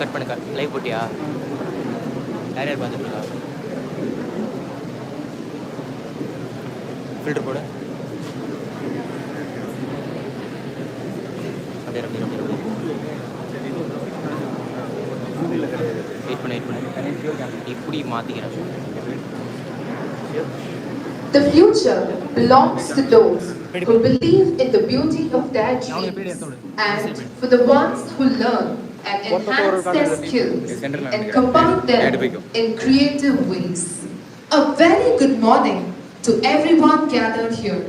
Cut பண்ணுக்கா. Live போட்டியா? யார் யார் பார்த்துட்டுருக்கா? ஃபில்டர் போடு. அப்படியே அப்படியே அப்படியே வெயிட் பண்ணு. இப்படி மாற்றிக்கிறேன். The future belongs to those who believe in the beauty of their dreams and for the ones who learn and enhance their skills and combine them in creative ways. A very good morning to everyone gathered here.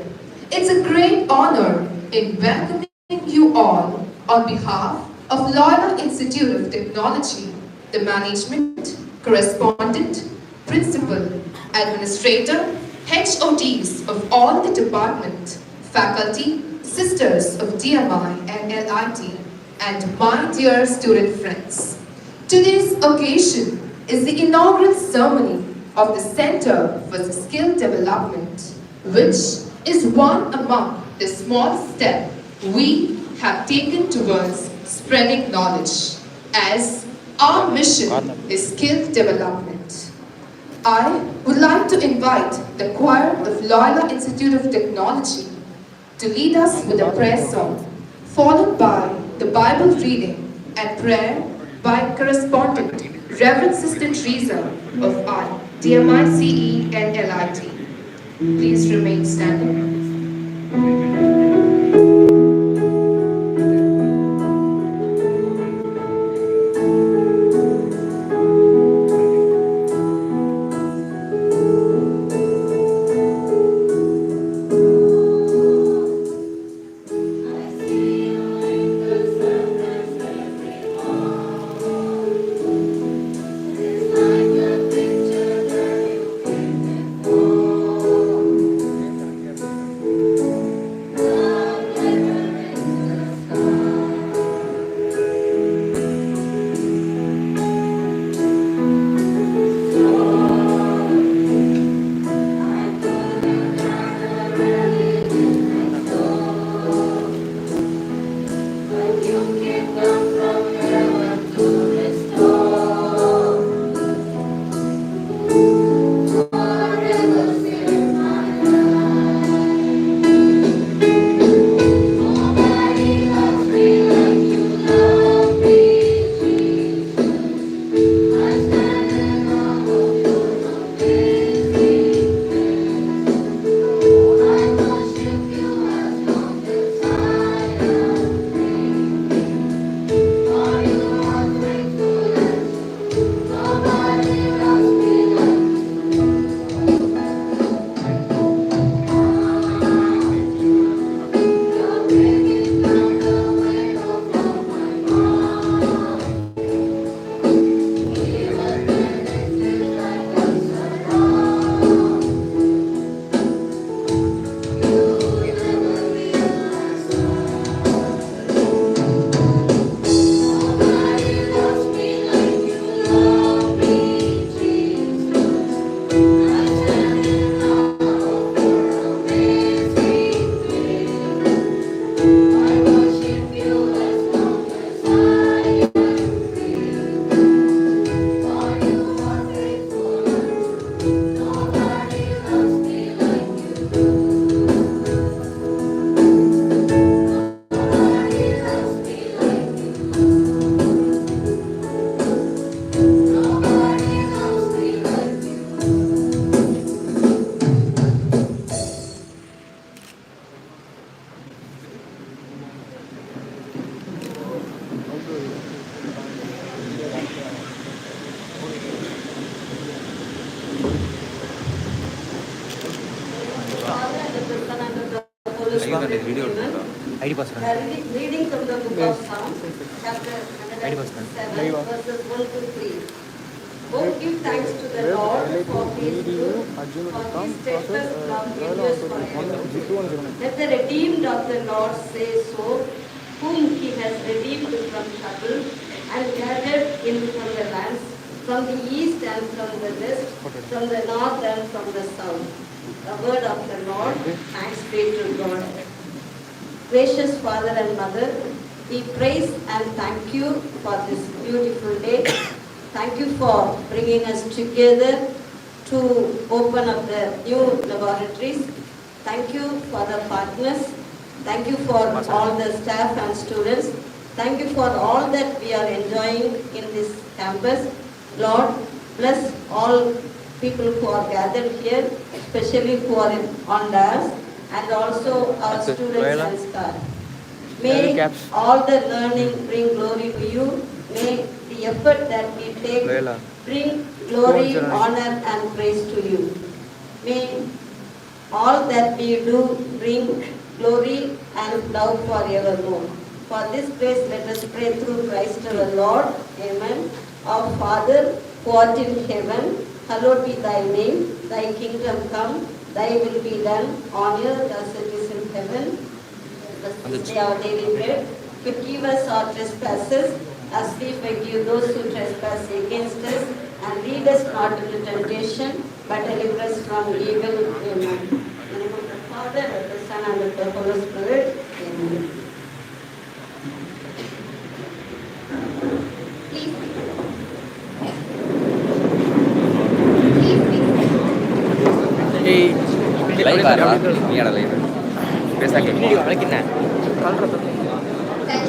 It's a great honor in welcoming you all on behalf of Loyola Institute of Technology, the management, correspondent, principal, administrator, HODs of all the department, faculty, sisters of DMI and LIT, and my dear student friends. Today's occasion is the inaugural ceremony of the Center for Skill Development, which is one among the small steps we have taken towards spreading knowledge, as our mission is skill development. I would like to invite the choir of Loyola Institute of Technology to lead us with a prayer song, followed by the Bible reading and prayer by correspondent Reverend Sister Teresa of our DMI, CE and LIT. Please remain standing. ID pass reading from the book of Psalms, chapter 107, verses 1 to 3. Oh, give thanks to the Lord for his good, for his steadfast love endures forever. Let the redeemed of the Lord say so, whom he has redeemed from trouble and gathered in from the lands, from the east and from the west, from the north and from the south. The word of the Lord, thanks be to God. Gracious Father and Mother, We praise and thank you for this beautiful day. Thank you for bringing us together to open up the new laboratories. Thank you for the partners. Thank you for all the staff and students. Thank you for all that we are enjoying in this campus. Lord, bless all people who are gathered here, especially who are on dais, and also our students Loyola. and staff. May all the learning bring glory to you. May the effort that we take Loyola. bring glory, honor and praise to you. May all that we do bring glory and love forevermore. For this grace, let us pray through Christ our Lord. Amen. Our Father, who art in heaven, hallowed be thy name. Thy kingdom come, thy will be done on earth as it is in heaven. This day our daily bread. Forgive us our trespasses as we forgive those who trespass against us. And lead us not into temptation, but deliver us from evil. Amen. In the name of the Father, of the Son, and of the Holy Spirit. Amen. Live live. Thank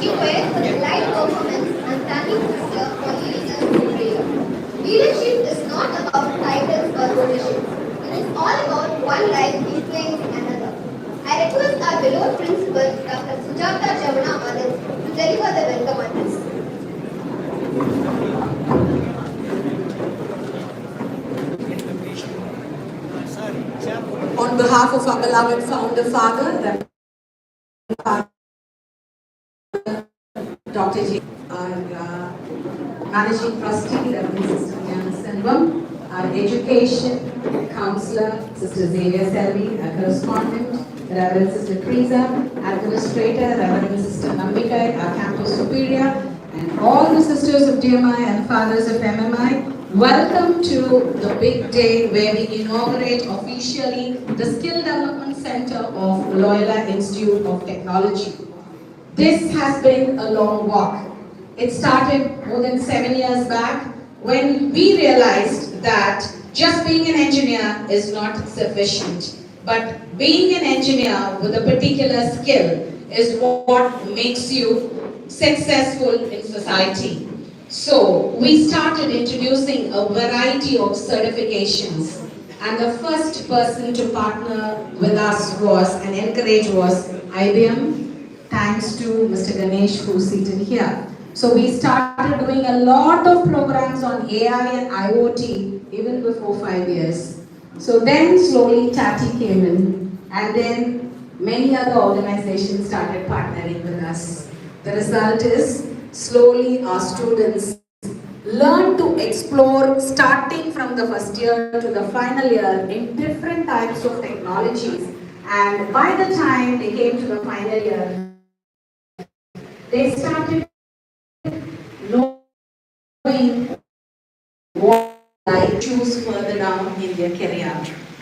you, Fred, for the live performance and thank you, Sister, for leading us in prayer. Leadership is not about titles or positions. It is all about one life influencing another. I request our beloved principal, Dr. Sujata Javana Anand, to deliver the welcome address. On behalf of our beloved founder father, Dr. J, our managing trustee, Reverend Sister Jana Selvam, our education counselor, Sister Xavier Selvi, our correspondent, Reverend Sister Teresa, administrator, Reverend Sister Nambikai, our campus superior, and all the sisters of DMI and fathers of MMI. Welcome to the big day where we inaugurate officially the Skill Development Center of Loyola Institute of Technology. This has been a long walk. It started more than 7 years back when we realized that just being an engineer is not sufficient. But being an engineer with a particular skill is what makes you successful in society. So we started introducing a variety of certifications, and the first person to partner with us was and encourage was IBM, thanks to Mr. Ganesh, who's seated here. So we started doing a lot of programs on AI and IoT even before 5 years. So then slowly Tati came in, and then many other organizations started partnering with us. The result is slowly our students learn to explore starting from the first year to the final year in different types of technologies, and by the time they came to the final year, they started knowing what they choose further down in their career.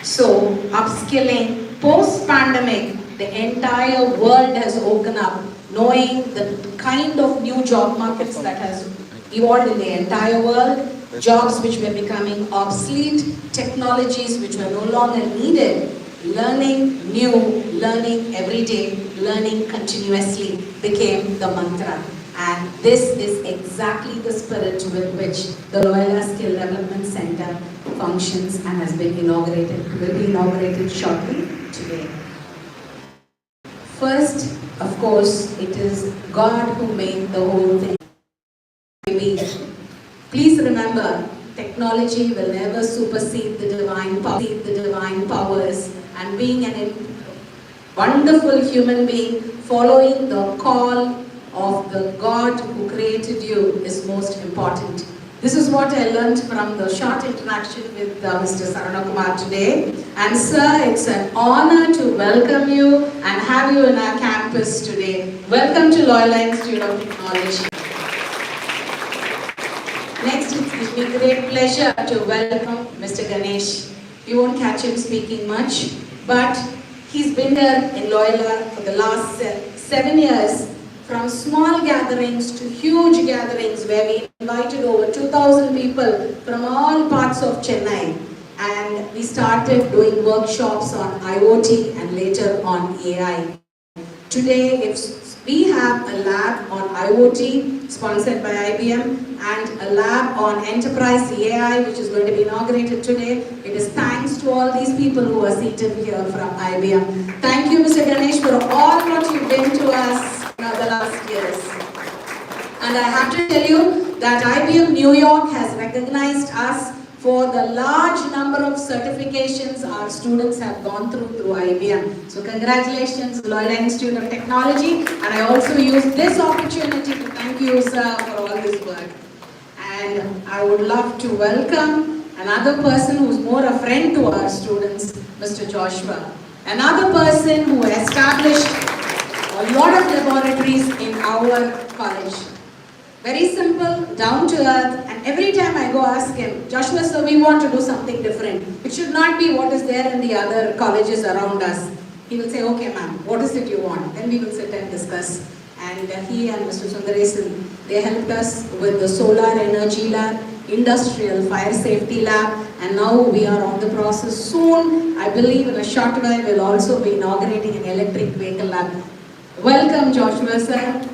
So upskilling, post-pandemic, the entire world has opened up, knowing the kind of new job markets that has evolved in the entire world, jobs which were becoming obsolete, technologies which were no longer needed, learning new, learning every day, learning continuously became the mantra. And this is exactly the spirit with which the Loyola Skill Development Center functions and has been inaugurated, will be inaugurated shortly today. First, of course, it is God who made the whole thing. Please remember, technology will never supersede the divine powers, and being a wonderful human being, following the call of the God who created you is most important. This is what I learned from the short interaction with Mr. Saranakumar today. And sir, it's an honor to welcome you and have you in our campus today. Welcome to Loyola Institute of Technology. Next, it gives me great pleasure to welcome Mr. Ganesh. You won't catch him speaking much, but he's been there in Loyola for the last 7 years, from small gatherings to huge gatherings where we invited over 2,000 people from all parts of Chennai. And we started doing workshops on IoT and later on AI. Today, if we have a lab on IoT sponsored by IBM and a lab on enterprise AI which is going to be inaugurated today. It is thanks to all these people who are seated here from IBM. Thank you, Mr. Ganesh, for all what you've been to us in the last years. And I have to tell you that IBM New York has recognized us for the large number of certifications our students have gone through IBM. So congratulations, Loyola Institute of Technology. And I also use this opportunity to thank you, sir, for all this work. And I would love to welcome another person who's more a friend to our students, Mr. Joshua. Another person who established a lot of laboratories in our college. Very simple, down to earth, and every time I go ask him, Joshua sir, we want to do something different. It should not be what is there in the other colleges around us. He will say, okay ma'am, what is it you want? Then we will sit and discuss. And he and Mr. Sundaresan, they helped us with the solar energy lab, industrial fire safety lab, and now we are on the process. Soon, I believe in a short while, we'll also be inaugurating an electric vehicle lab. Welcome Joshua sir.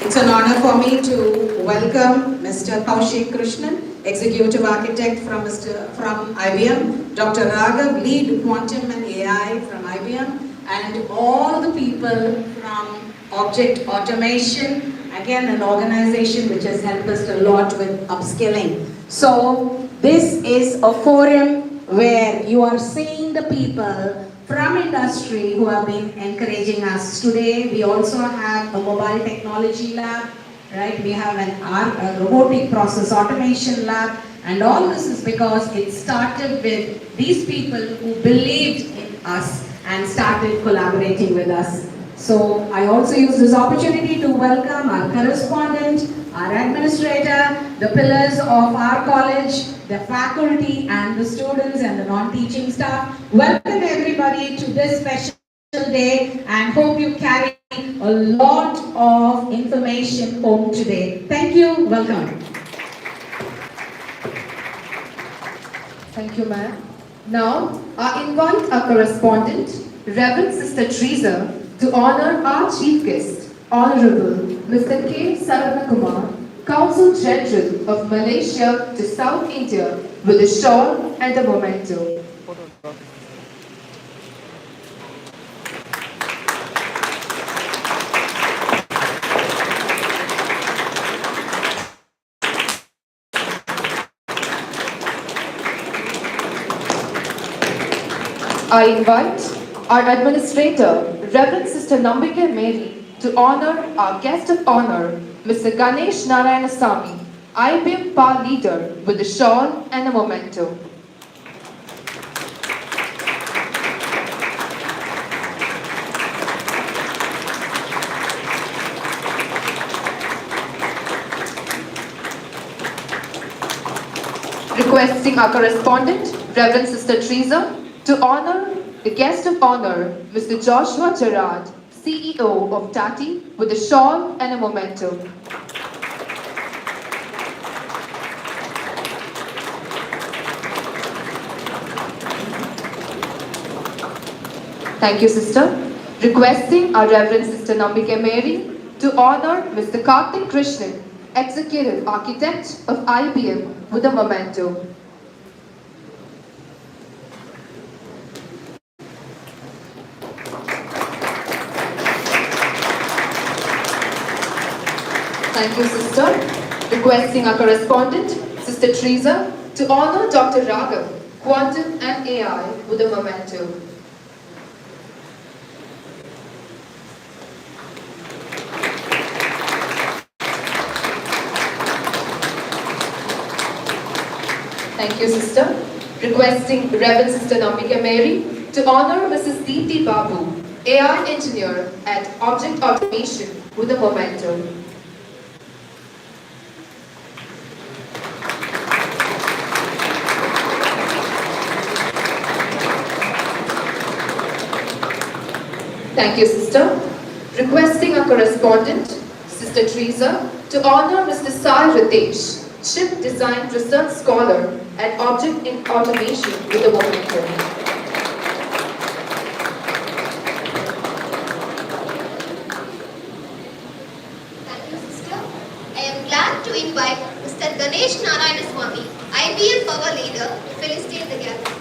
It's an honor for me to welcome Mr. Kaushik Krishnan, Executive Architect from IBM, Dr. Raghav, Lead Quantum and AI from IBM, and all the people from Object Automation, again an organization which has helped us a lot with upskilling. So this is a forum where you are seeing the people from industry who have been encouraging us. Today we also have a mobile technology lab, right? We have a robotic process automation lab, and all this is because it started with these people who believed in us and started collaborating with us. So I also use this opportunity to welcome our correspondent, our administrator, the pillars of our college, the faculty and the students and the non-teaching staff. Welcome everybody to this special day and hope you carry a lot of information home today. Thank you. Welcome. Thank you, ma'am. Now, I invite our correspondent, Reverend Sister Teresa, to honor our chief guest, Honorable Mr. K. Saravakumar, Consul General of Malaysia to South India, with a shawl and a memento. I invite our administrator, Reverend Sister Nambike Mary, to honor our guest of honor, Mr. Ganesh Narayanasamy, IBM PA leader, with a shawl and a memento. Requesting our correspondent, Reverend Sister Teresa, to honor the guest of honor, Mr. Joshua Gerard, CEO of Tati, with a shawl and a memento. Thank you, sister. Requesting our Reverend Sister Nambike Mary to honor Mr. Karthik Krishnan, Executive Architect of IBM, with a memento. Thank you, sister. Requesting our correspondent, Sister Teresa, to honor Dr. Raghav, Quantum and AI, with a memento. Thank you, sister. Requesting Reverend Sister Nambike Mary to honor Mrs. Deepti Babu, AI Engineer at Object Automation, with a memento. Thank you, sister. Requesting our correspondent, Sister Teresa, to honor Mr. Sai Ritesh, Chip Design Research Scholar and Object in Automation with the Women Code. I am glad to invite Mr. Ganesh Narayanaswamy, IBM Power Leader, to felicitate the gathering.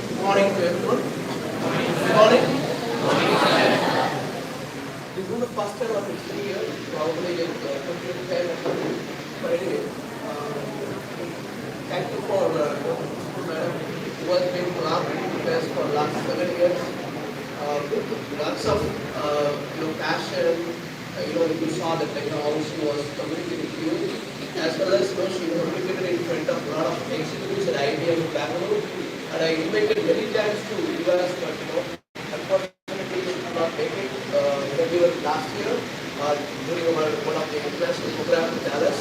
Good morning to everyone. Good morning. This is the first time of its year, probably in 2010. But anyway, thank you for madam who has been collaborating with us for the last 7 years. Lots of passion. You saw that how she was communicating to you, as well as she communicated in front of a lot of executives at IBM Bangalore. And I invited many times to US, but unfortunately she could not make it. Maybe last year during one of the international programs in Dallas.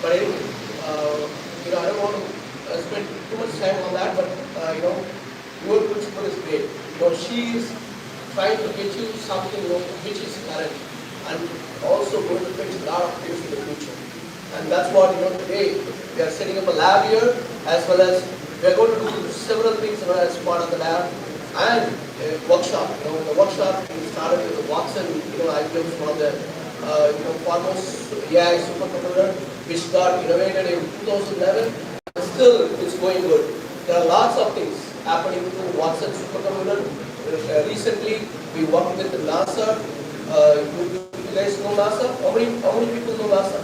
But anyway, I don't want to spend too much time on that. But your principal is great. She is trying to get you something which is current and also going to fix a lot of things in the future. And that's what today we are setting up a lab here, as well as we are going to do several things as part of the lab and a workshop. The workshop we started with the Watson. IBM's one of the foremost AI supercomputer, which got innovated in 2011. And still, it's going good. There are lots of things happening through Watson supercomputer. Recently, we worked with NASA. You guys know NASA? How many people know NASA?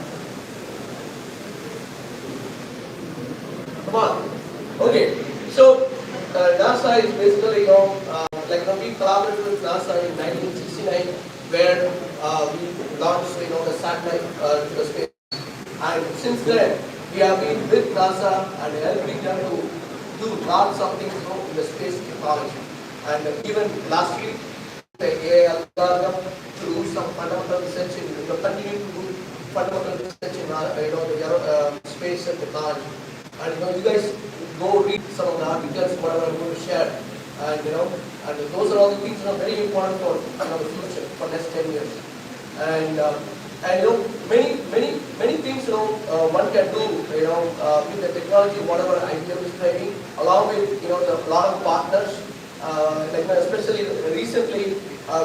Come on. Okay, so NASA is basically, we collaborated with NASA in 1969, where we launched, the satellite to the space. And since then, we have been with NASA and helping them to do lots of things in the space technology. And even last week, the AI algorithm to do some fundamental research in, continue to do fundamental research in, the space and technology. And you guys go read some of the articles, whatever I'm going to share, and and those are all the things that are very important for the future, for next 10 years. And many things one can do with the technology, whatever IBM is training, along with a lot of partners. Especially recently,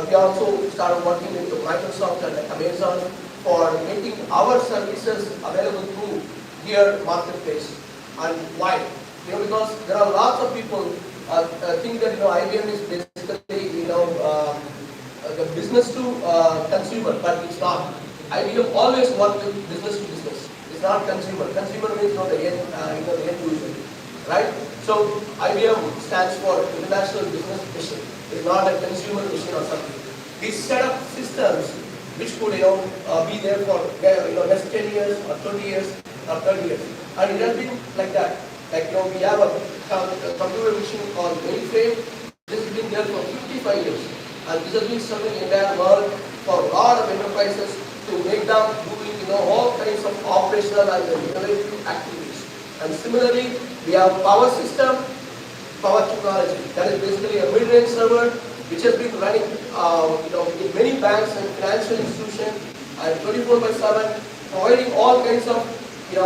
we also started working with Microsoft and Amazon for making our services available through their marketplace. And why? Because there are lots of people think that IBM is basically the business to consumer, but it's not. IBM always works with business to business. It's not consumer. Consumer means the end user, right? So IBM stands for International Business Mission. It's not a consumer mission or something. We set up systems which could be there for next 10 years or 20 years or 30 years. And it has been like that. We have a computer machine called mainframe. This has been there for 55 years. And this has been serving the entire world for a lot of enterprises to make them doing all kinds of operational and innovative activities. And similarly, we have power system, power technology. That is basically a mid-range server which has been running in many banks and financial institutions and 24/7, providing all kinds of the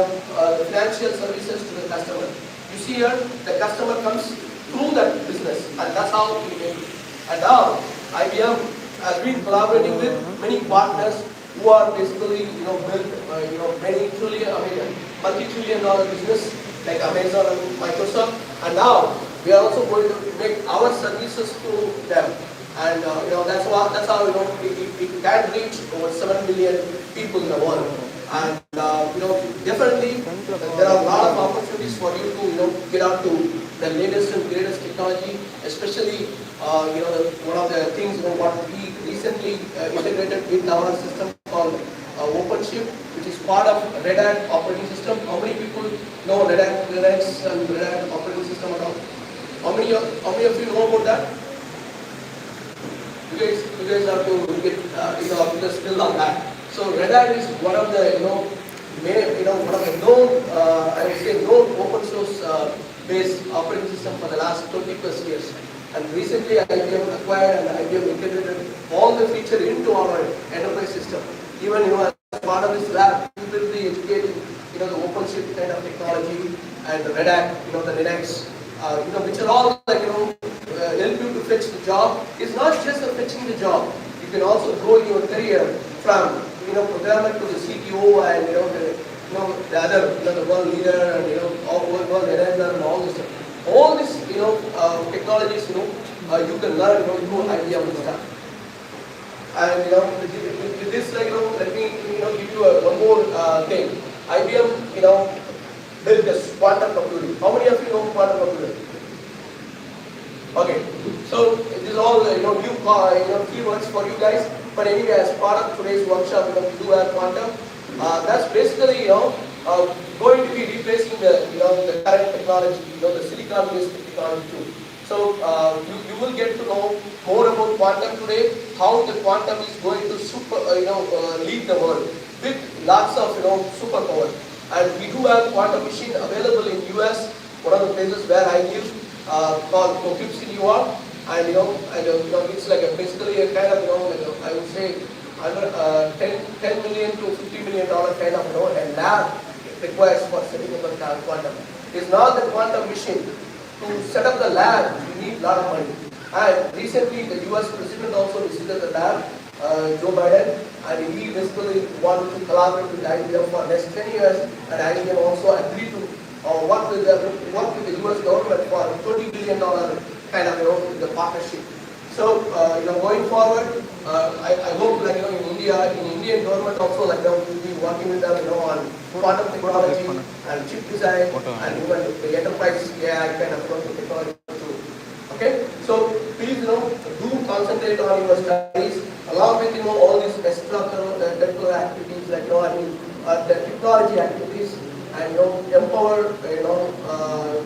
financial services to the customer. You see here, the customer comes through that business, and that's how we make it. And now, IBM has been collaborating with many partners who are basically built many multi-trillion-dollar business like Amazon and Microsoft. And now we are also going to make our services through them. And that's how we can reach over 7 million people in the world. And definitely there are a lot of opportunities for you to get out to the latest and greatest technology, especially one of the things what we recently integrated with our system called OpenShift, which is part of Red Hat operating system. How many people know Red Hat Linux and Red Hat operating system at all? How many of you know about that? you guys have to get the skill on that. So Red Hat is one of the one of the known I would say known open source based operating system for the last 20 plus years. And recently IBM acquired and IBM integrated all the feature into our enterprise system. Even as part of this lab, we will be educating the OpenShift kind of technology and the Red Hat, the Linux, which are all like help you to fetch the job. It's not just fetching the job. You can also grow your career from programmer to the CTO and the other the world leader and all world enabler and all this stuff. All these technologies you can learn through IBM and stuff. And with this let me give you one more thing. IBM built this quantum computing. How many of you know quantum computing? Okay, so this is all new keywords for you guys. But anyway, as part of today's workshop, we do have quantum. That's basically going to be replacing the current technology, the silicon-based technology too. So you will get to know more about quantum today, how the quantum is going to lead the world with lots of superpower. And we do have quantum machine available in US, one of the places where I live, called Poughkeepsie, New York, and it's like basically a kind of I would say under $10 million to $50 million kind of a lab requires for setting up a quantum. It's not the quantum machine. To set up the lab, you need a lot of money. And recently, the US President also visited the lab, Joe Biden, and he basically wanted to collaborate with IBM for the next 10 years, and IBM also agreed to work with the US government for $20 billion kind of the partnership. So going forward, I hope in India, in Indian government also we'll be working with them on quantum technology and chip design and even the enterprise AI kind of technology too. Okay, so please do concentrate on your studies along with all these extracurricular activities the technology activities and empower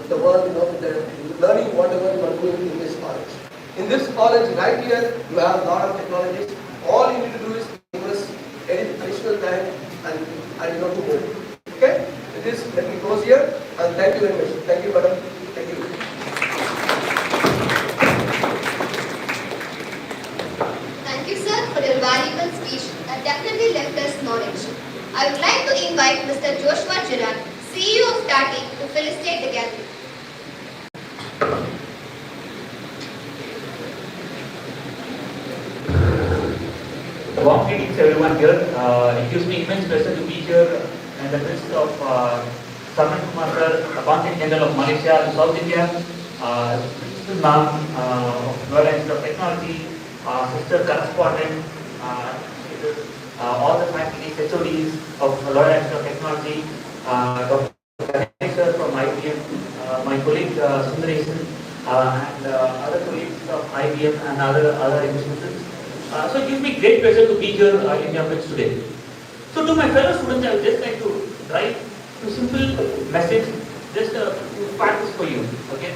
the world with the learning whatever you are doing in this college. In this college right here, you have a lot of technologies. All you need to do is invest additional time and to go. Okay? With this, let me close here and thank you very much. Thank you, madam. Thank you. Thank you, sir, for your valuable speech that definitely left us knowledge. I would like to invite Mr. Joshua Gerard, CEO of Tati, to felicitate the gathering. Warm greetings to everyone here. It gives me immense pleasure to be here in the midst of Saman Kumar sir, Accountant General of Malaysia and South India, Mr. Ma'am of Loyola Institute of Technology, Sister Correspondent, all the faculty, HODs of Loyola Institute of Technology, Dr. Sir from IBM, my colleague Sundaresan, and other colleagues of IBM and other institutions. So it gives me great pleasure to be here in your midst today. So to my fellow students, I would just like to write a simple message, just a few facts for you. Okay.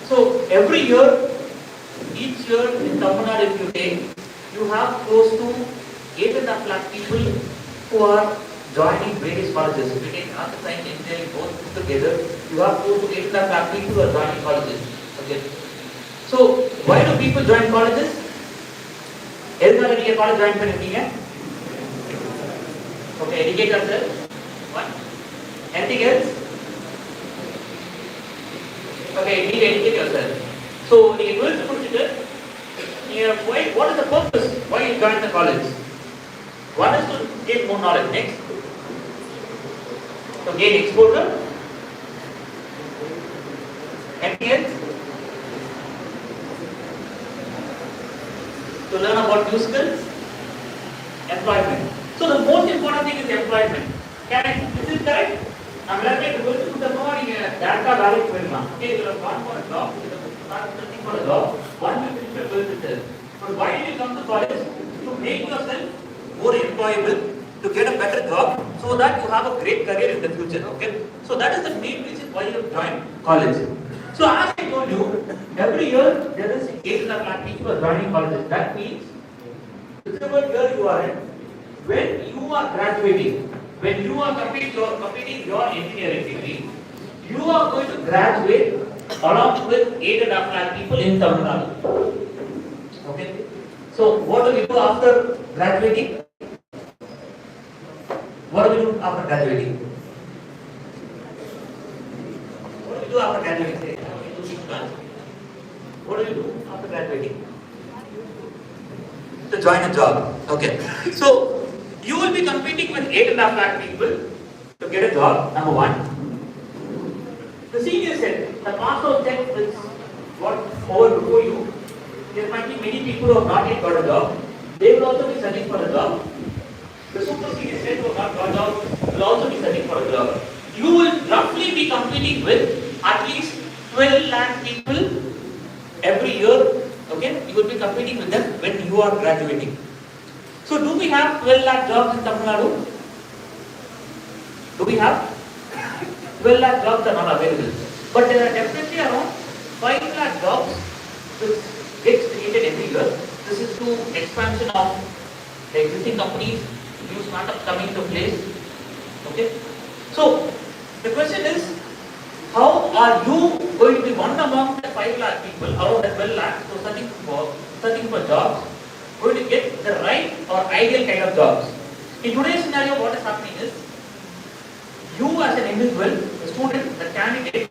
So every year, each year in Tamil Nadu, if you take, you have close to 8.5 lakh people who are joining various colleges. If you take arts, science, engineering, both put together, you have close to 8.5 lakh people who are joining colleges. Okay. So why do people join colleges? எதுக்காக நீங்க college join பண்ணிருக்கீங்க? Okay, educate yourself. One. Anything else? Okay, you need to educate yourself. So, நீங்க 12th முடிச்சிட்டு what is the purpose? Why you join the college? One is to gain more knowledge. Next, to gain exposure. Anything else? To learn about new skills, employment. So the most important thing is employment. This is correct? I'm going to put the morning data value for okay, you have gone for a job, you have started for a job, one will finish your work itself. But why did you come to college? To make yourself more employable, to get a better job, so that you have a great career in the future. Okay? So that is the main reason why you have joined college. So as I told you, every year there is 8.5 lakh people are joining colleges. That means, whichever year you are in, when you are graduating, when you are completing your engineering degree, you are going to graduate along with 8.5 lakh people in Tamil Nadu. Okay. So what do we do after graduating? What do we do after graduating? What do we do after graduating? What do you do after graduating? To join a job. Okay. So you will be competing with 8.5 lakh people to get a job. Number one. The senior said the pass out check is what over before you. There might be many people who have not yet got a job. They will also be searching for a job. The super senior said who have not got a job will also be searching for a job. You will roughly be competing with at least 12 lakh people every year. Okay, you will be competing with them when you are graduating. So, do we have 12 lakh jobs in Tamil Nadu? Do we have 12 lakh jobs are not available? But there are definitely around 5 lakh jobs which gets created every year. This is through expansion of the existing companies, new startups coming into place. Okay, so the question is, how are you going to be one among the 5 lakh people out of the 12 lakh who are searching for jobs, going to get the right or ideal kind of jobs? In today's scenario, what is happening is, you as an individual, the student, the candidate,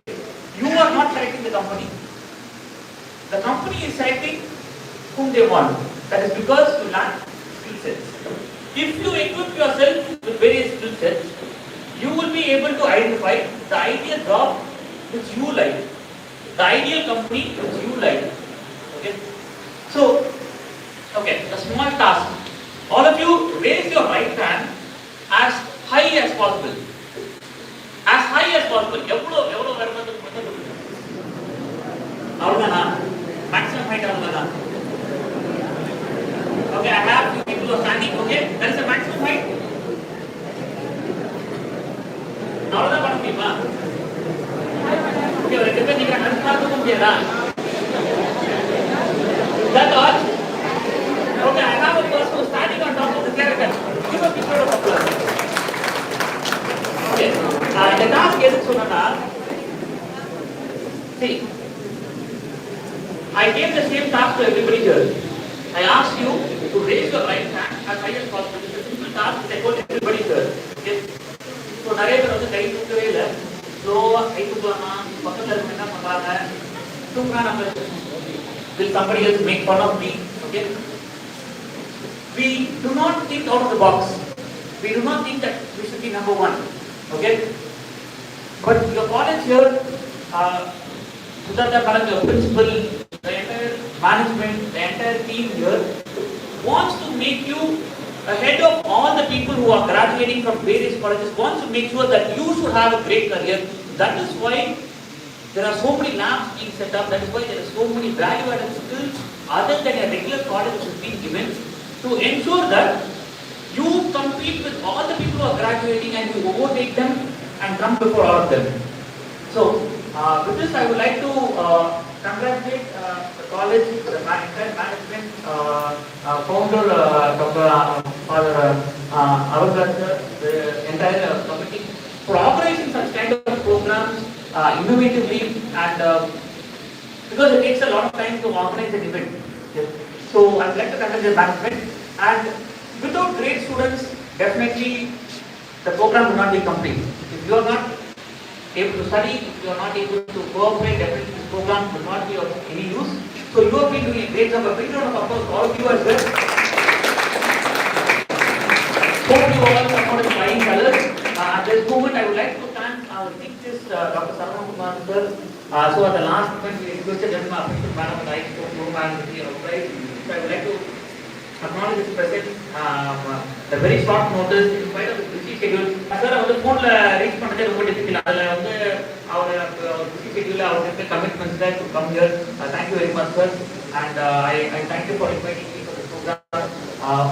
you are not selecting the company. The company is selecting whom they want. That is because you lack skill sets. If you equip yourself with various skill sets, you will be able to identify the ideal job which you like, the ideal company which you like. Okay. So, okay, a small task. All of you raise your right hand as high as possible. As high as possible. எவ்வளவு வருமானத்துக்கு மட்டும் சொல்லுங்க. அவ்வளவுதானா? Maximum height அவ்வளவுதானா? Okay, I have few people who are standing. Okay, that is the maximum height. அவ்வளவுதான் பண்ண முடியுமா? Okay, ரெண்டு பேர் நீங்க அடுத்த நாள் தூக்க முடியாதா? That all? Okay, I have a person who is standing on top of the skeleton. Give a picture of applause. Okay, the task எதுக்கு சொன்னா, see, I gave the same task to everybody here. I asked you to raise your right hand as high as possible. It's a simple task that I told everybody here. Okay, so நிறைய பேர் வந்து கை தூக்கவே இல்லை. ஸ்லோவா கை தூக்கலாமா, பக்கத்தில் இருக்க என்ன பண்றாங்க, தூக்கினா நம்ம will somebody else make fun of me? Okay, we do not think out of the box. We do not think that we should be number one. Okay, but your college here, Siddhartha Madam, your principal, the entire management, the entire team here wants to make you ahead of all the people who are graduating from various colleges, wants to make sure that you should have a great career. That is why there are so many labs being set up. That is why there are so many value-added skills other than a regular college which is being given to ensure that you compete with all the people who are graduating and you overtake them and come before all of them. So, with this, I would like to congratulate the college, the entire management, founder, Dr. Avagata, the entire committee for organizing such kind of programs innovatively, and because it takes a lot of time to organize an event. Yes. So, I would like to congratulate the management, and without great students, definitely the program will not be complete. If you are not able to study, if you are not able to cooperate, definitely this program will not be of any use. So you have been doing a great job. A big round of applause for all of you as well. Hope you all supported flying colors. At this moment, I would like to thank our teachers, Dr. Saravanan Kumar sir. So at the last moment, we requested them to appreciate Madam Light, so no man will be outside. So I would like to acknowledge his presence. The very short notice, in spite of the busy schedule. Sir, our phone reach பண்ணதே ரொம்ப difficult. அதுல வந்து our busy schedule, our commitments there to come here. Thank you very much, sir. And I thank you for inviting me for this program.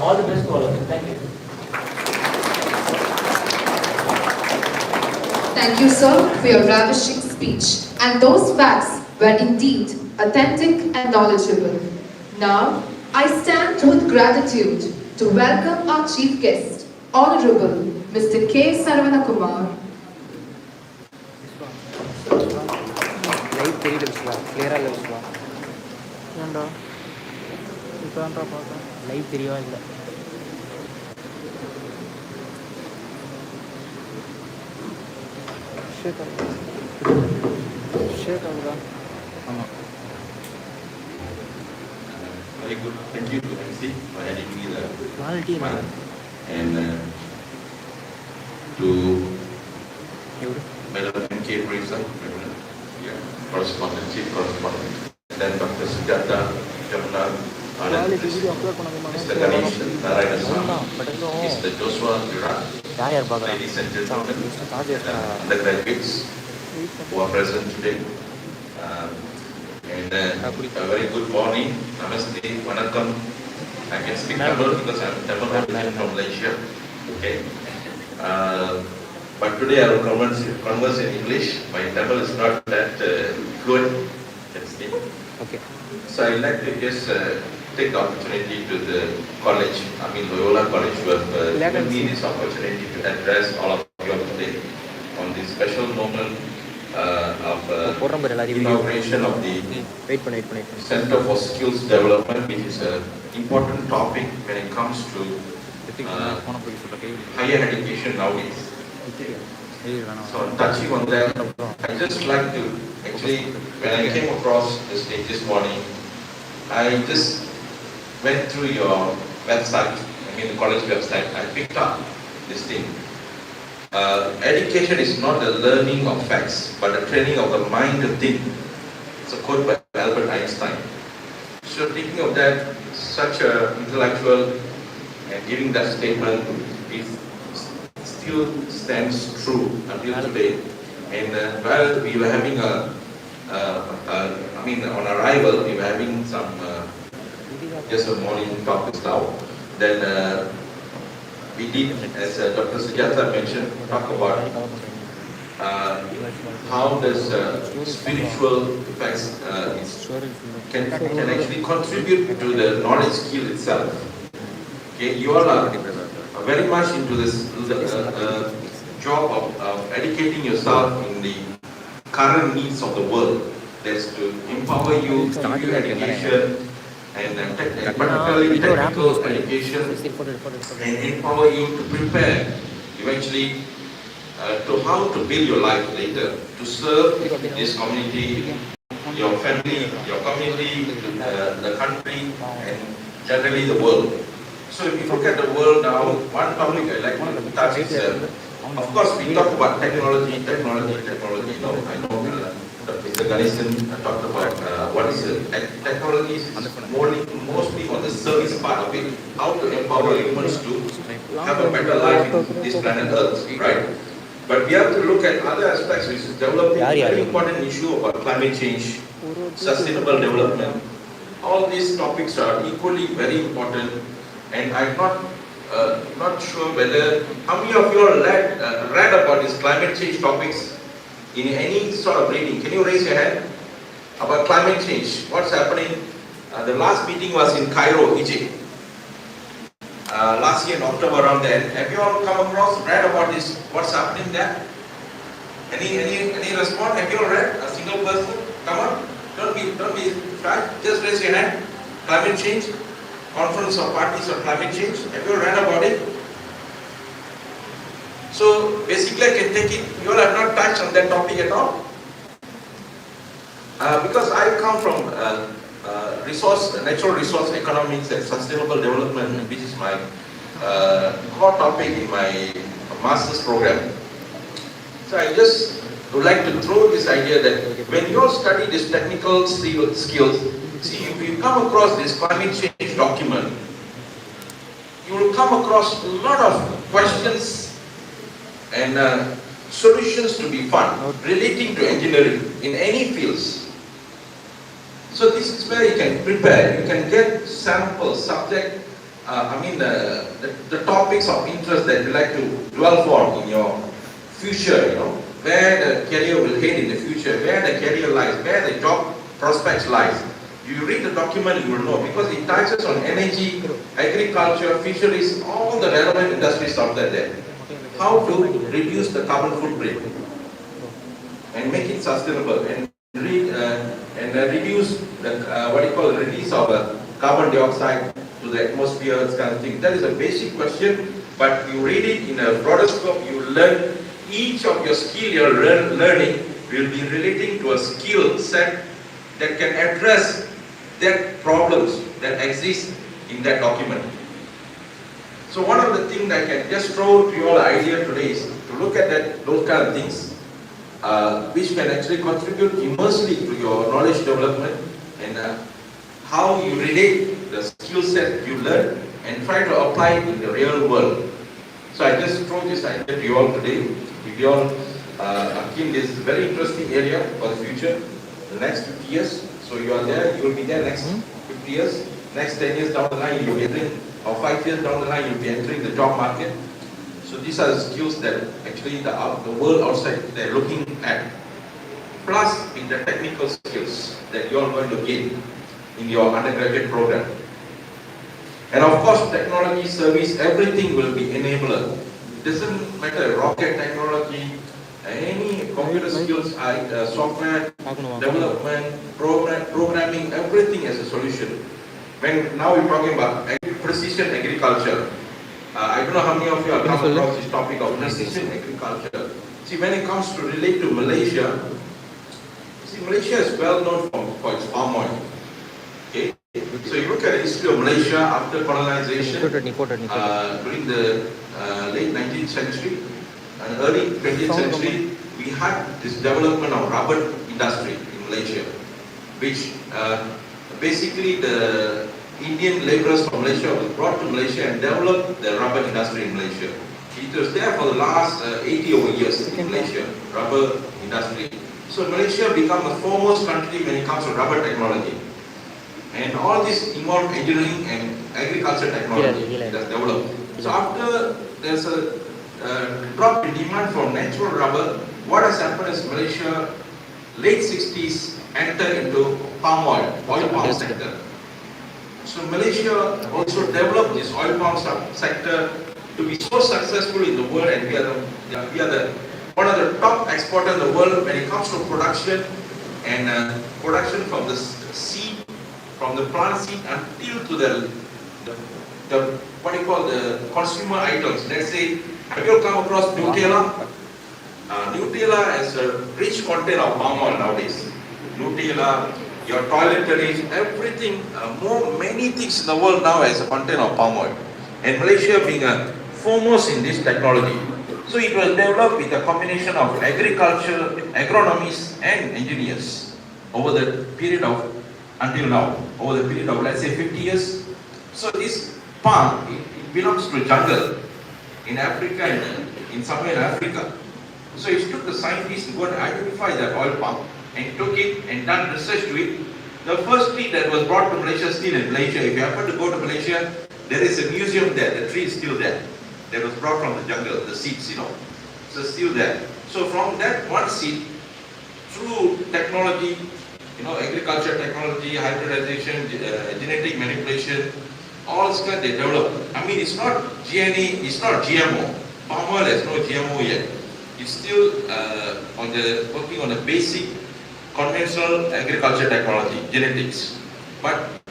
All the best to all of you. Thank you. Thank you, sir, for your ravishing speech and those facts were indeed authentic and knowledgeable. Now, I stand with gratitude to welcome our chief guest, Honorable Mr. K. Sarvanakumar. Light தெரியல விஸ்வா, கிளியரா இல்லை விஸ்வா. ஏன்டா இப்போ தான்டா பார்த்தேன். Light தெரியவா இல்லை. ஷேக் ஆகுதா? ஷேக் ஆகுதா? ஆமாம். Very good. Thank you to MC for having me there. Quality And to எவ்வளோ Madam MK Reza, yeah, correspondent, chief correspondent. Then Dr. Sujata, Jamna, quality video upload பண்ணதுமா? Mr. Ganesh, Narayana Swami, Mr. Joshua Virat, யார் யார் பார்க்குறா? ladies and gentlemen, charge undergraduates who are present today. And a very good morning, Namaste, Vanakkam. I can speak Tamil because I am Tamil origin from Malaysia. Okay. But today I will converse in English. My Tamil is not that fluent. Okay. So I would like to just take the opportunity to the college, Loyola College, who have given me this opportunity to address all of you today on this special moment of inauguration of the Center for Skills Development, which is an important topic when it comes to higher education nowadays. So touching on that, I just like to actually, when I came across this stage this morning, I just went through your website, the college website. I picked up this thing. Education is not the learning of facts, but the training of the mind to think. It's a quote by Albert Einstein. So thinking of that, such an intellectual and giving that statement, it still stands true until today. And while we were having on arrival, we were having some just a morning topics now. Then we did, as Dr. Sujata mentioned, talk about how does spiritual effects can actually contribute to the knowledge skill itself. Okay, you all are very much into this job of educating yourself in the current needs of the world. That's to empower you through education and particularly technical education, and empower you to prepare eventually to how to build your life later, to serve this community, your family, your community, the country, and generally the world. So if you look at the world now, one topic I like to touch is, of course we talk about technology. I know Mr. Ganesan talked about what is technology is mostly on the service part of it, how to empower humans to have a better life in this planet Earth, right? But we have to look at other aspects, which is developing a very important issue about climate change, sustainable development. All these topics are equally very important, and I'm not sure whether, how many of you all read about these climate change topics in any sort of reading? Can you raise your hand? About climate change, what's happening? The last meeting was in Cairo, Egypt. Last year in October around then. Have you all come across, read about this, what's happening there? Any response? Have you all read? A single person? Come on, don't be shy. Just raise your hand. Climate change, Conference of Parties on Climate Change. Have you all read about it? So basically I can take it, you all have not touched on that topic at all. Because I come from natural resource economics and sustainable development, which is my core topic in my master's program. So I just would like to throw this idea that when you all study these technical skills, see, if you come across this climate change document, you will come across a lot of questions and solutions to be found relating to engineering in any fields. So this is where you can prepare, you can get samples, subject, the topics of interest that you like to dwell for in your future, where the career will head in the future, where the career lies, where the job prospects lies. You read the document, you will know, because it touches on energy, agriculture, fisheries, all the relevant industries out there. How to reduce the carbon footprint and make it sustainable and reduce the release of carbon dioxide to the atmosphere, this kind of thing. That is a basic question, but you read it in a broader scope, you learn each of your skill you're learning will be relating to a skill set that can address that problems that exist in that document. So one of the things I can just throw to you all idea today is to look at those kind of things, which can actually contribute immensely to your knowledge development and how you relate the skill set you learn and try to apply it in the real world. So I just throw this idea to you all today. If you all are keen, this is a very interesting area for the future, the next 50 years. So you are there, you will be there next 50 years, next 10 years down the line, you will be entering, or 5 years down the line, you will be entering the job market. So these are the skills that actually the world outside they're looking at. Plus in the technical skills that you are going to gain in your undergraduate program. And of course, technology, service, everything will be enabler. It doesn't matter, rocket technology, any computer skills, software development, programming, everything as a solution. When now we're talking about precision agriculture, I don't know how many of you have come across this topic of precision agriculture. See, when it comes to relate to Malaysia, see, Malaysia is well known for its palm oil. Okay, so you look at the history of Malaysia after colonization during the late 19th century and early 20th century, we had this development of rubber industry in Malaysia, which basically the Indian laborers from Malaysia were brought to Malaysia and developed the rubber industry in Malaysia. It was there for the last 80 over years in Malaysia, rubber industry. So Malaysia became the foremost country when it comes to rubber technology. And all this involved engineering and agriculture technology that's developed. So after there's a drop in demand for natural rubber, what has happened is Malaysia, late 60s, entered into palm oil palm sector. So Malaysia also developed this oil palm sector to be so successful in the world, and we are one of the top exporters in the world when it comes to production and production from the seed, from the plant seed until to the what you call the consumer items. Let's say, have you come across Nutella? Nutella has a rich content of palm oil nowadays. Nutella, your toiletries, everything, many things in the world now has a content of palm oil. And Malaysia being foremost in this technology. So it was developed with a combination of agriculture, agronomists and engineers over the period of, until now, over the period of let's say 50 years. So this palm, it belongs to a jungle in Africa and in somewhere in Africa. So it took the scientists to go and identify that oil palm and took it and done research to it. The first tree that was brought to Malaysia is still in Malaysia. If you happen to go to Malaysia, there is a museum there. The tree is still there. That was brought from the jungle, the seeds, you know. So still there. So from that one seed, through technology, you know, agriculture technology, hybridization, genetic manipulation, all this kind they develop. I mean, it's not GNE, it's not GMO. Palm oil has no GMO yet. It's still working on the basic conventional agriculture technology, genetics. But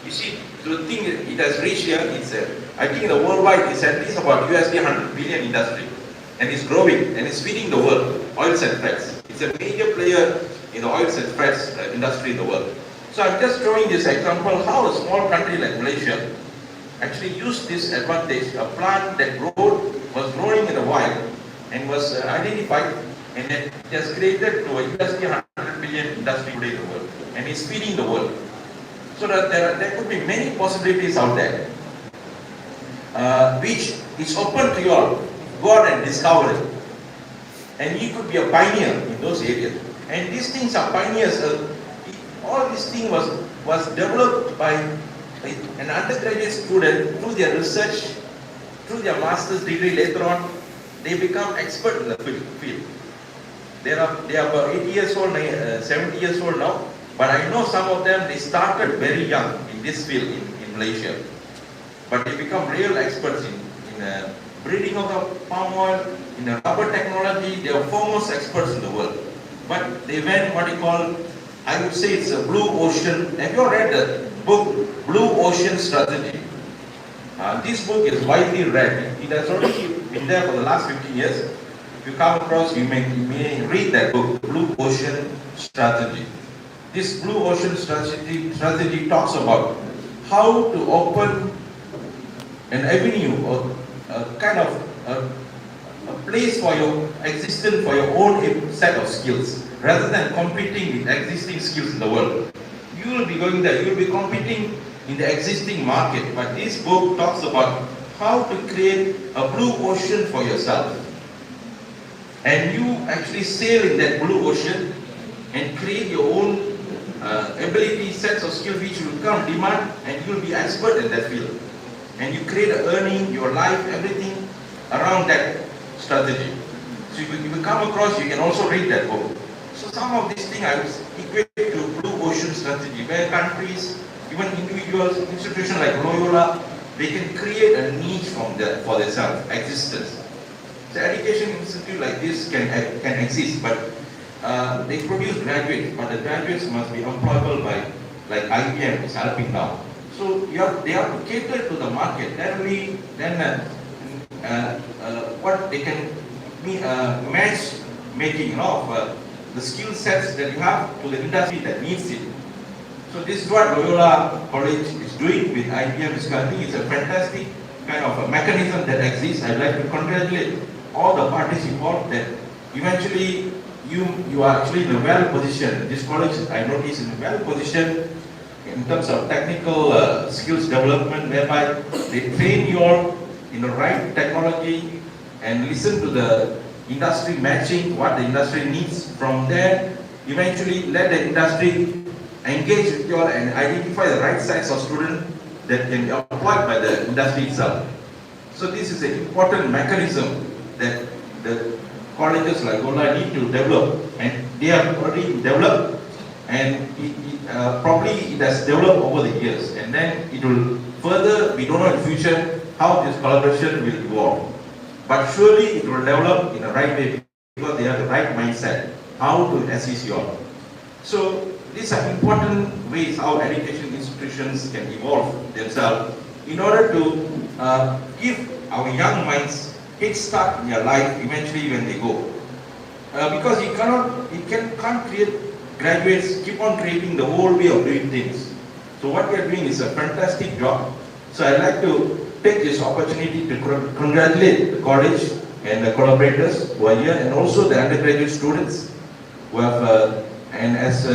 you see, the thing it has reached here, it's I think in the worldwide it's at least about USD 100 billion industry, and it's growing and it's feeding the world. Oils and fats. It's a major player in the oils and fats industry in the world. So I'm just showing this example how a small country like Malaysia actually used this advantage. A plant that was growing in the wild and was identified, and it has created to a USD 100 billion industry today in the world, and it's feeding the world. So that there could be many possibilities out there, which is open to you all. Go out and discover it. And you could be a pioneer in those areas. And these things are pioneers. All this thing was developed by an undergraduate student through their research, through their master's degree later on. They become expert in the field. they are about 80 years old, 70 years old now. But I know some of them, they started very young in this field in Malaysia. But they become real experts in breeding of the palm oil, in the rubber technology. They are foremost experts in the world. But they went what you call, I would say it's a blue ocean. Have you read the book Blue Ocean Strategy? This book is widely read. It has already been there for the last 50 years. If you come across, you may read that book, Blue Ocean Strategy. This Blue Ocean strategy talks about how to open an avenue or a kind of a place for your existence, for your own set of skills, rather than competing with existing skills in the world. You will be going there, you will be competing in the existing market, but this book talks about how to create a blue ocean for yourself. And you actually sail in that blue ocean and create your own ability, sets of skills which will come demand, and you will be expert in that field. And you create a earning, your life, everything around that strategy. So if you come across, you can also read that book. So some of these things I would equate to blue ocean strategy, where countries, even individuals, institutions like Loyola, they can create a niche for themselves, existence. The education institute like this can exist, but they produce graduates, but the graduates must be employable by, like IBM is helping now. So they have to cater to the market. Then what they can be match making of the skill sets that you have to the industry that needs it. So this is what Loyola College is doing with IBM. It's a fantastic kind of a mechanism that exists. I'd like to congratulate all the parties involved that eventually you are actually in a well position. This college, I notice, is in a well position in terms of technical skills development, whereby they train you all in the right technology and listen to the industry matching what the industry needs. From there, eventually let the industry engage with you all and identify the right size of student that can be employed by the industry itself. So this is an important mechanism that the colleges like Loyola need to develop, and they have already developed, and probably it has developed over the years, and then it will further, we don't know in the future how this collaboration will evolve. But surely it will develop in the right way because they have the right mindset, how to assist you all. So these are important ways how education institutions can evolve themselves in order to give our young minds head start in their life eventually when they go. Because you can't create graduates, keep on creating the whole way of doing things. So what we are doing is a fantastic job. So I'd like to take this opportunity to congratulate the college and the collaborators who are here, and also the undergraduate students who have, and as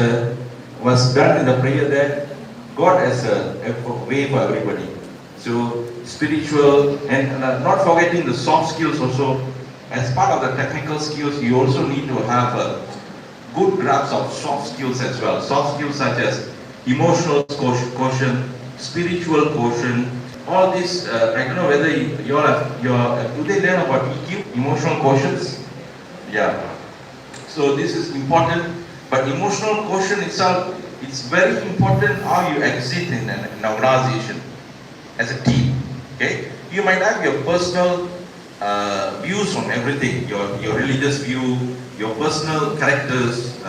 was done in the prayer there, God has a way for everybody. So spiritual, and not forgetting the soft skills also. As part of the technical skills, you also need to have a good grasp of soft skills as well. Soft skills such as emotional quotient, spiritual quotient, all this. I don't know whether you all have, do they learn about EQ, emotional quotients? Yeah. So this is important, but emotional quotient itself, it's very important how you exit in an organization as a team. Okay, you might have your personal views on everything, your religious view, your personal characters,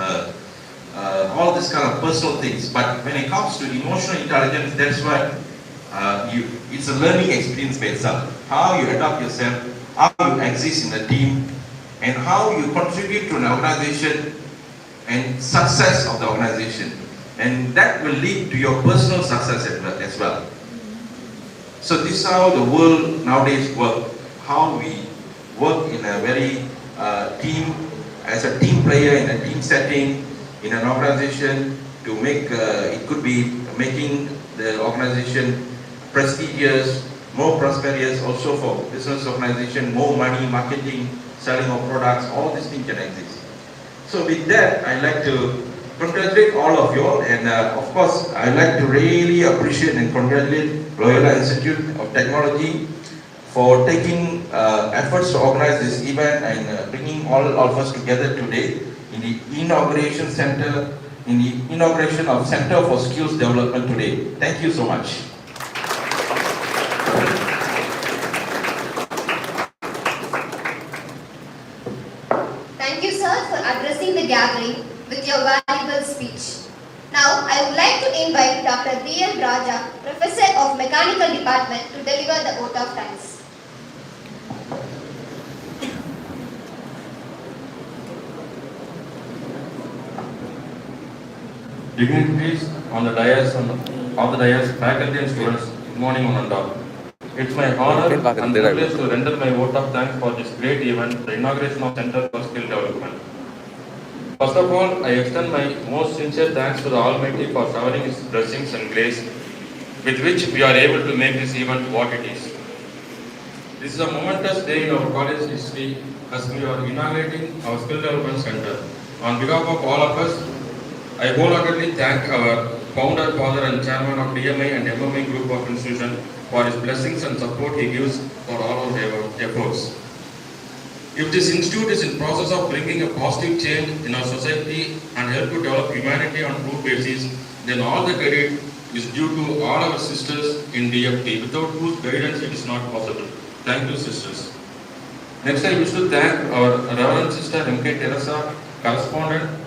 all this kind of personal things. But when it comes to emotional intelligence, that's why it's a learning experience by itself. How you adapt yourself, how you exist in a team, and how you contribute to an organization and success of the organization. And that will lead to your personal success as well. So this is how the world nowadays works. How we work in a very team, as a team player in a team setting, in an organization to make, it could be making the organization prestigious, more prosperous, also for business organization, more money, marketing, selling of products, all these things can exist. So with that, I'd like to congratulate all of you all, and of course, I'd like to really appreciate and congratulate Loyola Institute of Technology for taking efforts to organize this event and bringing all of us together today. in the inauguration center, in the inauguration of Center for Skills Development today. Thank you so much. Thank you, sir, for addressing the gathering with your valuable speech. Now, I would like to invite Dr. D.L. Raja, Professor of Mechanical Department, to deliver the vote of thanks. Dignitaries on the dais, faculty and students, good morning one and all. It's my honor and privilege to render my vote of thanks for this great event, the inauguration of Center for Skill Development. First of all, I extend my most sincere thanks to the Almighty for showering His blessings and grace with which we are able to make this event what it is. This is a momentous day in our college history as we are inaugurating our Skill Development Center. On behalf of all of us, I wholeheartedly thank our founder, father and chairman of DMI and MMI group of institutions for his blessings and support he gives for all our efforts. If this institute is in process of bringing a positive change in our society and help to develop humanity on true basis, then all the credit is due to all our sisters in DFT, without whose guidance it is not possible. Thank you, sisters. Next, I wish to thank our Reverend Sister M.K. Teresa, correspondent,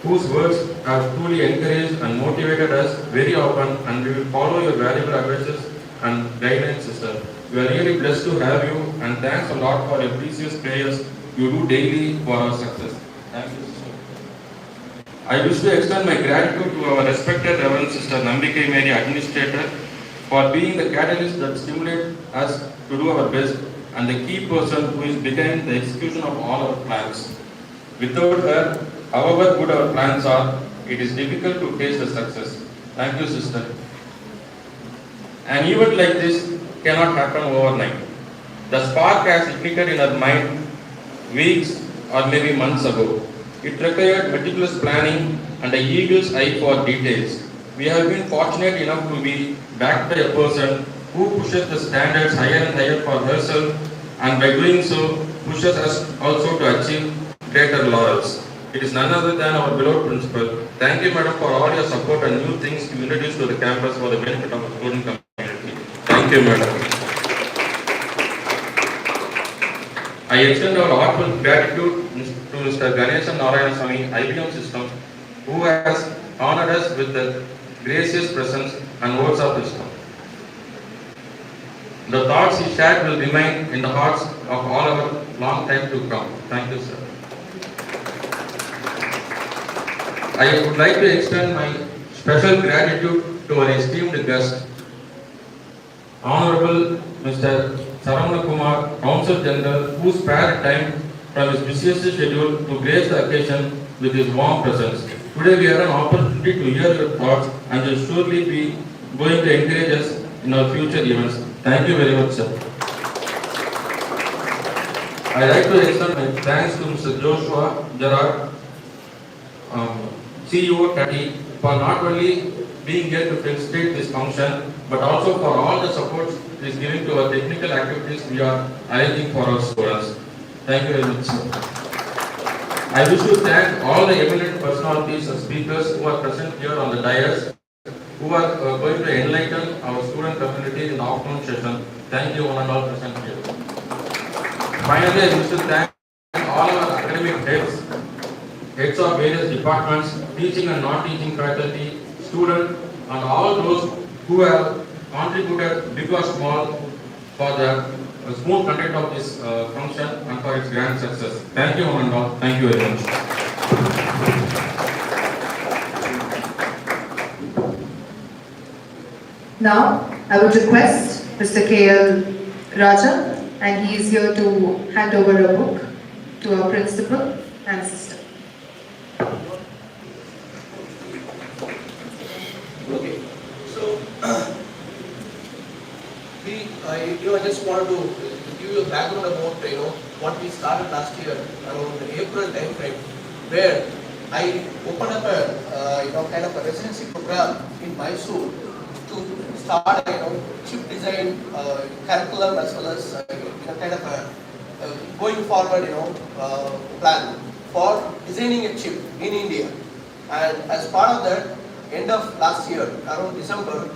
whose words have truly encouraged and motivated us very often, and we will follow your valuable advices and guidelines, sister. We are really blessed to have you, and thanks a lot for your precious prayers you do daily for our success. Thank you, sister. I wish to extend my gratitude to our respected Reverend Sister Nambike Mary, Administrator, for being the catalyst that stimulates us to do our best and the key person who is behind the execution of all our plans. Without her, however good our plans are, it is difficult to taste the success. Thank you, sister. An event like this cannot happen overnight. The spark has ignited in our mind weeks or maybe months ago. It required meticulous planning and a eagle's eye for details. We have been fortunate enough to be backed by a person who pushes the standards higher and higher for herself, and by doing so pushes us also to achieve greater laurels. It is none other than our beloved principal. Thank you, madam, for all your support and new things you introduced to the campus for the benefit of the student community. Thank you, madam. I extend our heartfelt gratitude to Mr. Ganeshan Narayanaswamy, IBM System, who has honored us with the gracious presence and words of wisdom. The thoughts he shared will remain in the hearts of all our long time to come. Thank you, sir. I would like to extend my special gratitude to our esteemed guest, Honorable Mr. Saravana Kumar, Council General, who spared time from his busiest schedule to grace the occasion with his warm presence. Today we have an opportunity to hear your thoughts and will surely be going to encourage us in our future events. Thank you very much, sir. I would like to extend my thanks to Mr. Joshua Gerard, CEO Tati, for not only being here to facilitate this function, but also for all the support he is giving to our technical activities we are arranging for our students. Thank you very much, sir. I wish to thank all the eminent personalities and speakers who are present here on the dais, who are going to enlighten our student community in the afternoon session. Thank you, one and all present here. Finally, I wish to thank all our academic heads of various departments, teaching and non-teaching faculty, students, and all those who have contributed, big or small, for the smooth conduct of this function and for its grand success. Thank you, one and all. Thank you very much. Now, I would request Mr. K.L. Raja, and he is here to hand over a book to our principal and sister. Okay, so I just wanted to give you a background about what we started last year around the April time frame, where I opened up a kind of a residency program in Mysore to start chip design curriculum as well as kind of a going forward plan for designing a chip in India. And as part of that, end of last year, around December,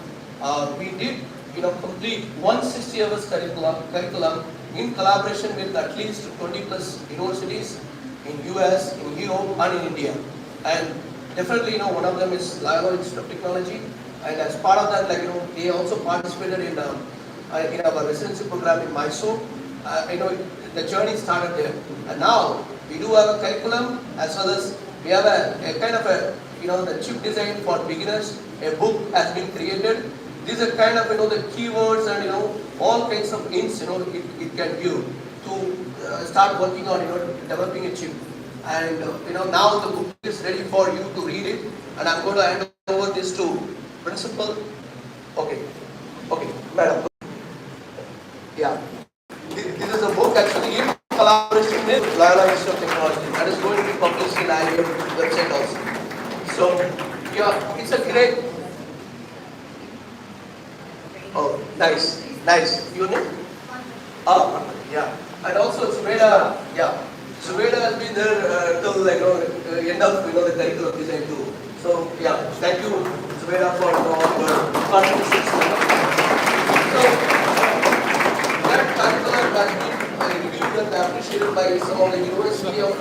we did complete 160 hours curriculum in collaboration with at least 20 plus universities in US, in Europe, and in India. And definitely, one of them is Loyola Institute of Technology. And as part of that, they also participated in our residency program in Mysore. The journey started there. And now we do have a curriculum as well as we have a kind of the chip design for beginners. A book has been created. These are kind of the keywords and all kinds of hints it can give to start working on developing a chip. And now the book is ready for you to read it. And I'm going to hand over this to principal. Okay, madam. Yeah. This is a book actually in collaboration with Loyola Institute of Technology that is going to be published in IBM website also. So, yeah, it's a great. Oh, nice. You know? Yeah. And also Subeda, Subeda has been there till end of the curriculum design too. So, yeah, thank you, Subeda, for all your contributions. So, that curriculum has been reviewed and appreciated by some of the university of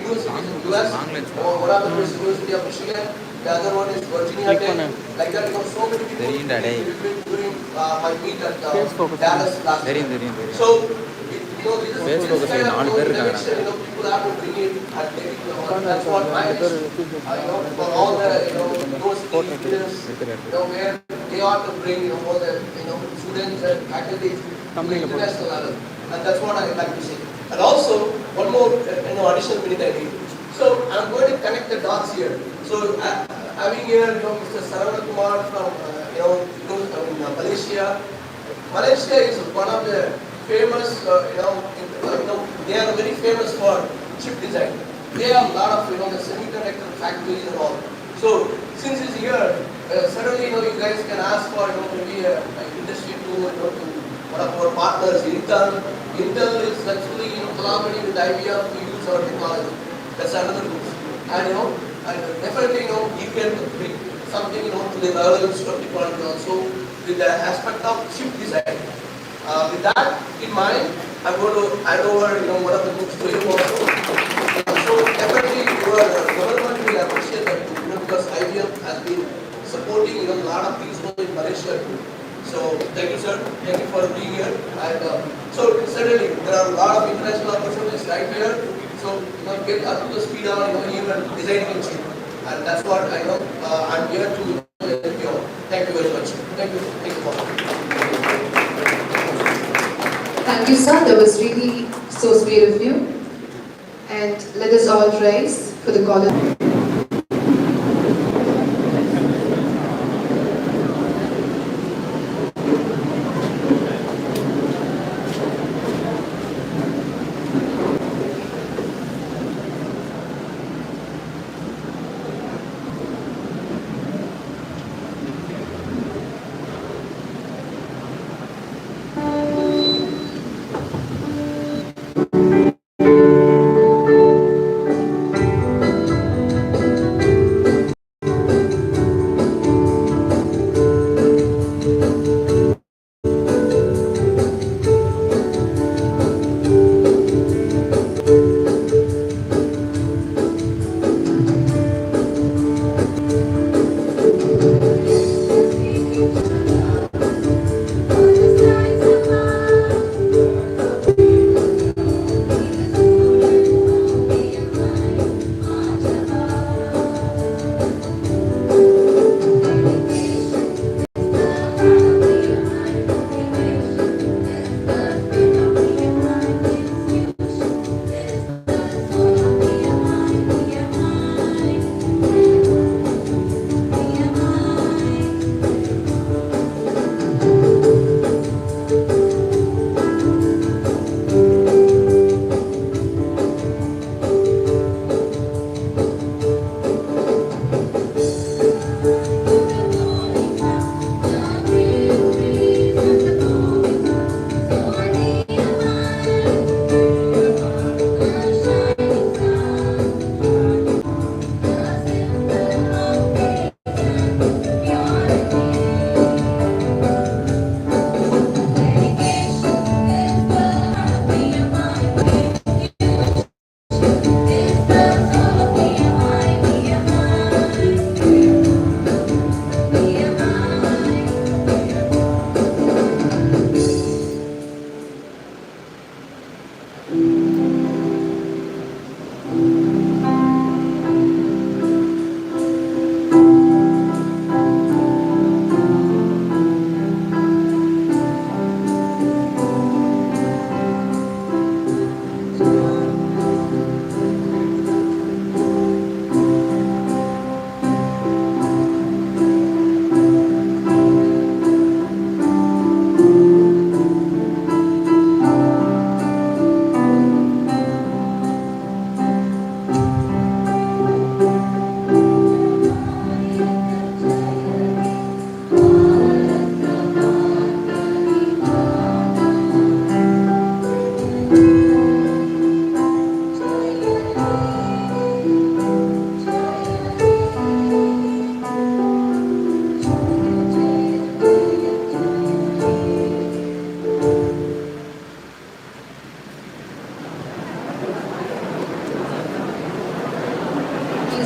universities in US. One of them is University of Michigan. The other one is Virginia Tech. Like that, so many people during my meet at Dallas last year. So, this is kind of innovation. People have to bring it and take it. That's what I for all the university leaders, where they ought to bring all the students and faculty to the international level. And that's what I like to say. And also, one more additional minute I need. So I'm going to connect the dots here. So having here Mr. Saravana Kumar from Malaysia. Malaysia is one of the famous they are very famous for chip design. They have a lot of the semiconductor factories and all. So since he's here, suddenly you guys can ask for maybe an industry tool to one of our partners, Intel. Intel is actually collaborating with IBM to use our technology. That's another group. And definitely you can bring something to the Loyola Institute of Technology also with the aspect of chip design. With that in mind, I'm going to hand over one of the books to you also. So definitely your government will appreciate that because IBM has been supporting a lot of things in Malaysia too. So thank you, sir. Thank you for being here. And so certainly there are a lot of international opportunities right here. So get up to the speed on even designing a chip, and that's what I know. I'm here to help you all. Thank you very much. Thank you. Thank you, sir. That was really so sweet of you. And let us all rise for the call.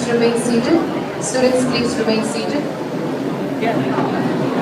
please remain seated. Students, please remain seated. Yeah.